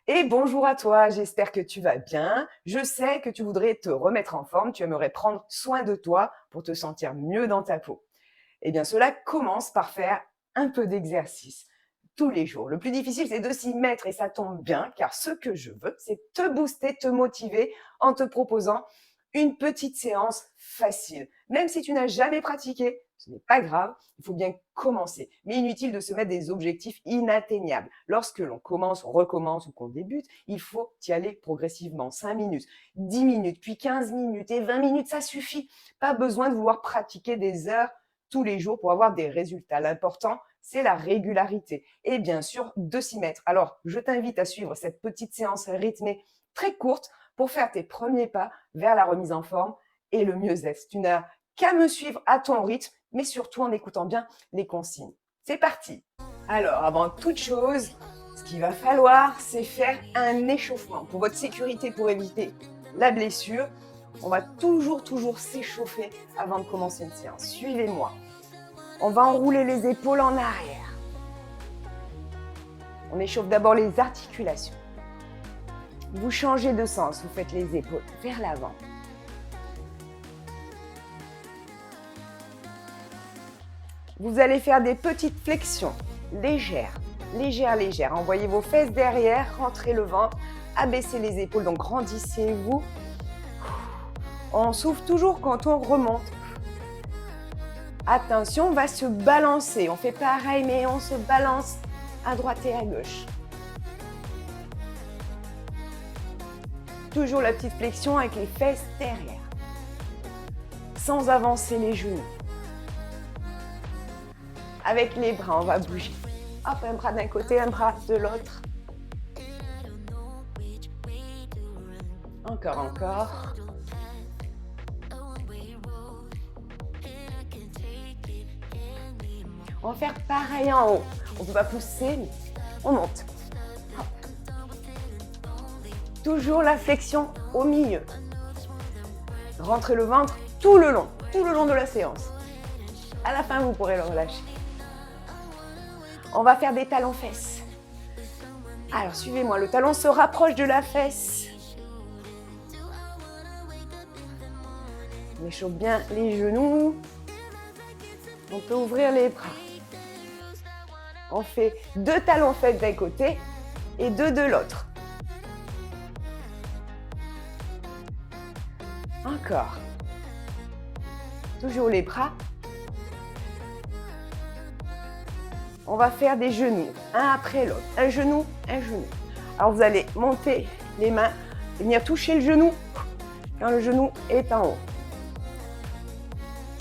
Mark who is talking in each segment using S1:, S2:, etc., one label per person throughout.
S1: Et bonjour à toi, j'espère que tu vas bien. Je sais que tu voudrais te remettre en forme, tu aimerais prendre soin de toi pour te sentir mieux dans ta peau. Eh bien, cela commence par faire un peu d'exercice tous les jours. Le plus difficile, c'est de s'y mettre et ça tombe bien, car ce que je veux, c'est te booster, te motiver en te proposant une petite séance facile. Même si tu n'as jamais pratiqué, ce n'est pas grave, il faut bien commencer. Mais inutile de se mettre des objectifs inatteignables. Lorsque l'on commence, on recommence ou qu'on débute, il faut y aller progressivement. 5 minutes, 10 minutes, puis 15 minutes et 20 minutes, ça suffit. Pas besoin de vouloir pratiquer des heures tous les jours pour avoir des résultats. L'important, c'est la régularité et bien sûr de s'y mettre. Alors, je t'invite à suivre cette petite séance rythmée très courte pour faire tes premiers pas vers la remise en forme et le mieux-être. Tu n'as qu'à me suivre à ton rythme, mais surtout en écoutant bien les consignes. C'est parti. Alors, avant toute chose, ce qu'il va falloir, c'est faire un échauffement pour votre sécurité, pour éviter la blessure. On va toujours s'échauffer avant de commencer une séance. Suivez-moi. On va enrouler les épaules en arrière. On échauffe d'abord les articulations. Vous changez de sens, vous faites les épaules vers l'avant. Vous allez faire des petites flexions légères. Envoyez vos fesses derrière, rentrez le ventre, abaissez les épaules, donc grandissez-vous. On souffle toujours quand on remonte. Attention, on va se balancer. On fait pareil, mais on se balance à droite et à gauche. Toujours la petite flexion avec les fesses derrière. Sans avancer les genoux. Avec les bras, on va bouger. Hop, un bras d'un côté, un bras de l'autre. Encore. On va faire pareil en haut. On ne peut pas pousser, mais on monte. Hop. Toujours la flexion au milieu. Rentrez le ventre tout le long de la séance. À la fin, vous pourrez le relâcher. On va faire des talons-fesses. Alors, suivez-moi. Le talon se rapproche de la fesse. On échauffe bien les genoux. On peut ouvrir les bras. On fait 2 talons-fesses d'un côté et 2 de l'autre. Encore. Toujours les bras. On va faire des genoux, un après l'autre. Un genou, un genou. Alors, vous allez monter les mains, venir toucher le genou quand le genou est en haut.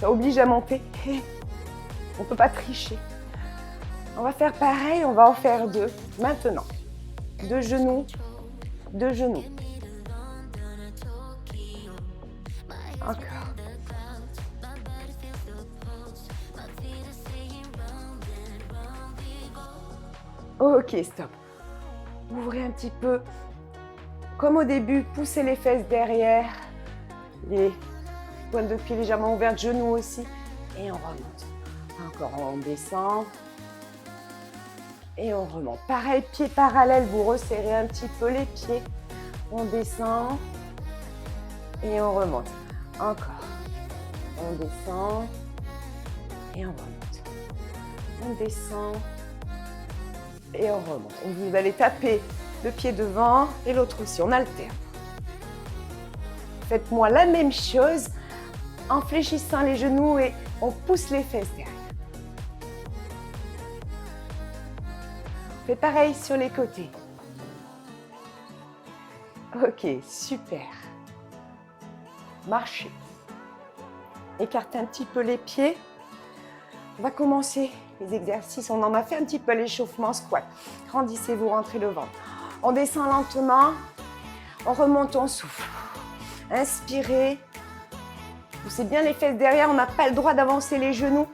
S1: Ça oblige à monter. On ne peut pas tricher. On va faire pareil, on va en faire 2 maintenant. 2 genoux, 2 genoux. Encore. Ok, stop. Ouvrez un petit peu. Comme au début, poussez les fesses derrière. Les pointes de pied légèrement ouvertes, genoux aussi. Et on remonte. Encore, on descend. Et on remonte. Pareil, pieds parallèles, vous resserrez un petit peu les pieds. On descend. Et on remonte. Encore. On descend. Et on remonte. On descend. Et on remonte. Vous allez taper le pied devant et l'autre aussi. On alterne. Faites-moi la même chose en fléchissant les genoux et on pousse les fesses derrière. On fait pareil sur les côtés. Ok, super. Marchez. Écartez un petit peu les pieds. On va commencer les exercices. On en a fait un petit peu à l'échauffement squat. Grandissez-vous, rentrez le ventre. On descend lentement. On remonte, on souffle. Inspirez. Poussez bien les fesses derrière. On n'a pas le droit d'avancer les genoux.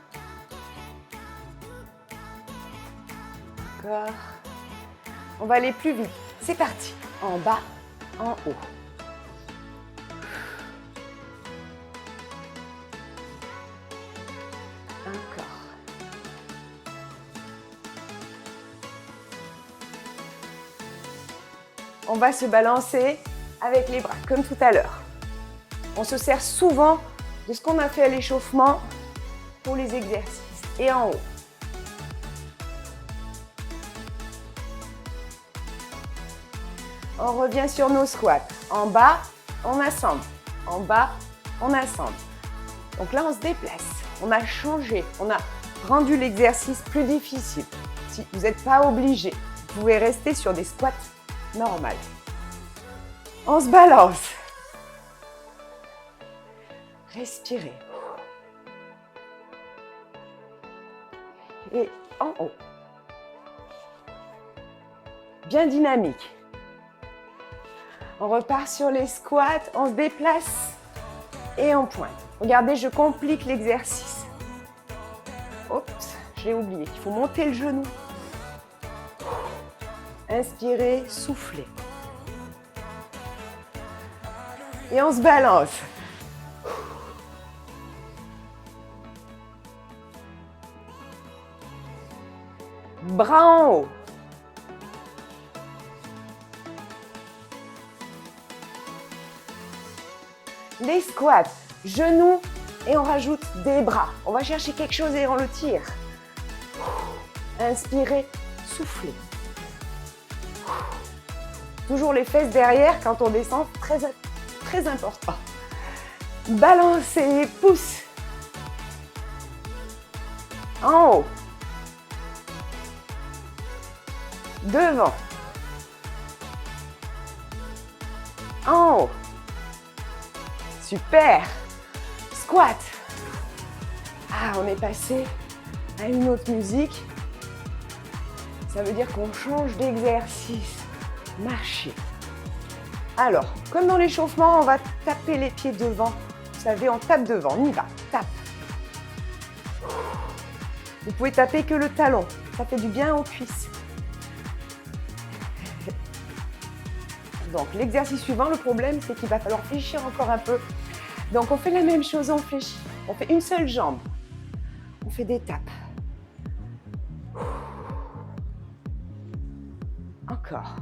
S1: Encore. On va aller plus vite. C'est parti. En bas, en haut. Encore. On va se balancer avec les bras, comme tout à l'heure. On se sert souvent de ce qu'on a fait à l'échauffement pour les exercices. Et en haut. On revient sur nos squats. En bas, on assemble. En bas, on assemble. Donc là, on se déplace. On a changé. On a rendu l'exercice plus difficile. Si vous n'êtes pas obligé, vous pouvez rester sur des squats normaux. On se balance. Respirez. Et en haut. Bien dynamique. On repart sur les squats, on se déplace et on pointe. Regardez, je complique l'exercice. Oups, j'ai oublié. Il faut monter le genou. Inspirez, soufflez. Et on se balance. Bras en haut. Les squats, genoux et on rajoute des bras. On va chercher quelque chose et on le tire. Inspirez, soufflez. Toujours les fesses derrière quand on descend, très important. Balancez, pousse. En haut. Devant. En haut. Super. Squat. Ah, on est passé à une autre musique. Ça veut dire qu'on change d'exercice. Marcher. Alors, comme dans l'échauffement, on va taper les pieds devant. Vous savez, on tape devant. On y va. Tape. Vous pouvez taper que le talon. Ça fait du bien aux cuisses. Donc, l'exercice suivant, le problème, c'est qu'il va falloir fléchir encore un peu. Donc, on fait la même chose, on fléchit. On fait une seule jambe. On fait des tapes. Encore.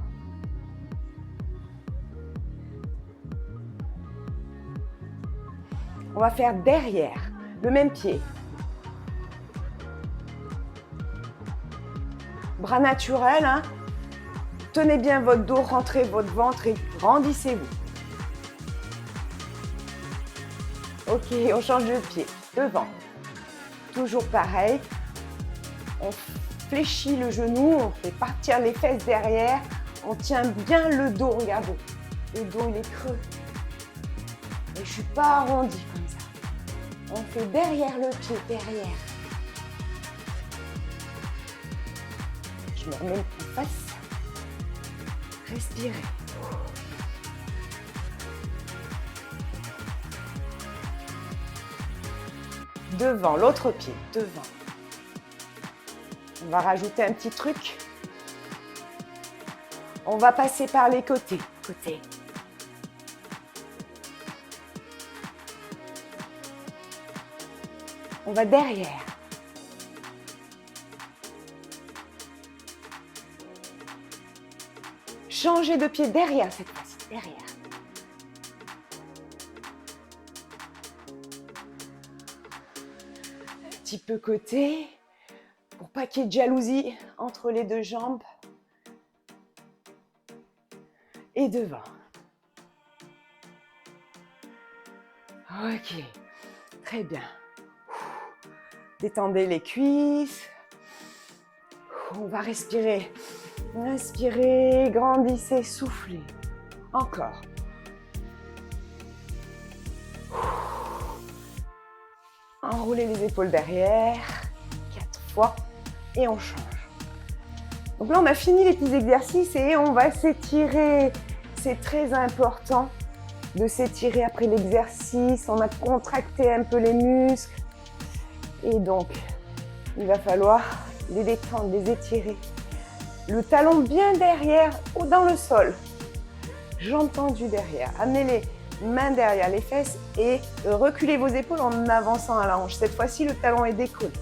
S1: On va faire derrière, le même pied. Bras naturels, hein. Tenez bien votre dos, rentrez votre ventre et grandissez-vous. Ok, on change de pied. Devant. Toujours pareil. On fléchit le genou, on fait partir les fesses derrière. On tient bien le dos, regardez. Le dos, il est creux. Et je ne suis pas arrondie comme ça. On fait derrière le pied, derrière. Je me remets en face. Respirez. Devant, l'autre pied, devant. On va rajouter un petit truc. On va passer par les côtés. Côté. On va derrière. Changez de pied derrière cette fois-ci, derrière. Un petit peu côté, pour pas qu'il y ait de jalousie entre les deux jambes. Et devant. Ok, très bien. Détendez les cuisses. On va respirer. Inspirez, grandissez, soufflez. Encore. Enroulez les épaules derrière. 4 fois. Et on change. Donc là, on a fini les petits exercices et on va s'étirer. C'est très important de s'étirer après l'exercice. On a contracté un peu les muscles. Et donc, il va falloir les détendre, les étirer. Le talon bien derrière ou dans le sol. Jambes tendues derrière. Amenez les mains derrière les fesses et reculez vos épaules en avançant à la hanche. Cette fois-ci, le talon est décollé.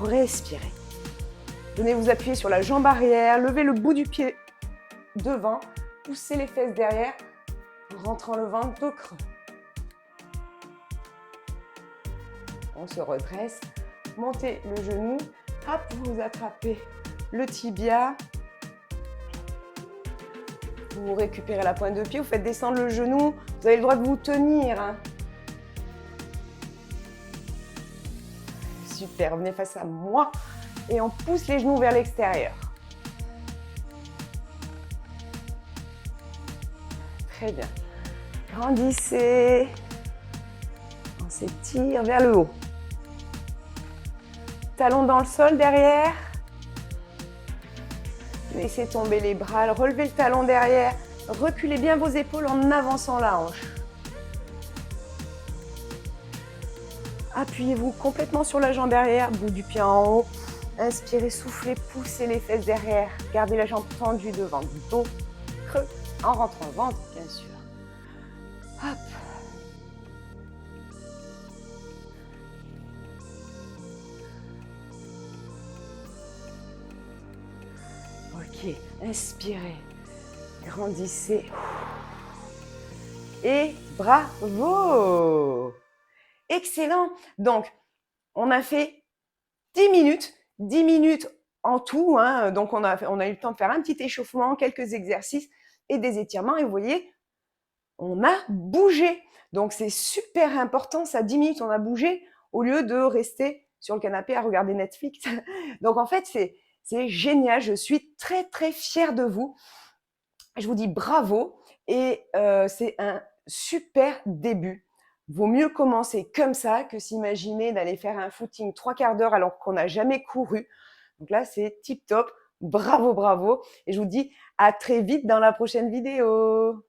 S1: Respirez. Venez vous appuyer sur la jambe arrière. Levez le bout du pied devant, poussez les fesses derrière, en rentrant le ventre dos creux. On se redresse, montez le genou, hop, vous attrapez le tibia. Vous récupérez la pointe de pied, vous faites descendre le genou, vous avez le droit de vous tenir, hein. Super, venez face à moi et on pousse les genoux vers l'extérieur. Très bien. Grandissez. On s'étire vers le haut. Talons dans le sol derrière. Laissez tomber les bras, relevez le talon derrière. Reculez bien vos épaules en avançant la hanche. Appuyez-vous complètement sur la jambe arrière, bout du pied en haut. Inspirez, soufflez, poussez les fesses derrière. Gardez la jambe tendue devant, dos creux, en rentrant le ventre, bien sûr. Hop. Ok, inspirez, grandissez. Et bravo! Excellent! Donc, on a fait 10 minutes en tout, hein. Donc on a eu le temps de faire un petit échauffement, quelques exercices et des étirements. Et vous voyez, on a bougé. Donc c'est super important, ça 10 minutes, on a bougé au lieu de rester sur le canapé à regarder Netflix. Donc en fait, c'est génial, je suis très très fière de vous. Je vous dis bravo et c'est un super début. Vaut mieux commencer comme ça que s'imaginer d'aller faire un footing 3/4 d'heure alors qu'on n'a jamais couru. Donc là, c'est tip top. Bravo, bravo. Et je vous dis à très vite dans la prochaine vidéo.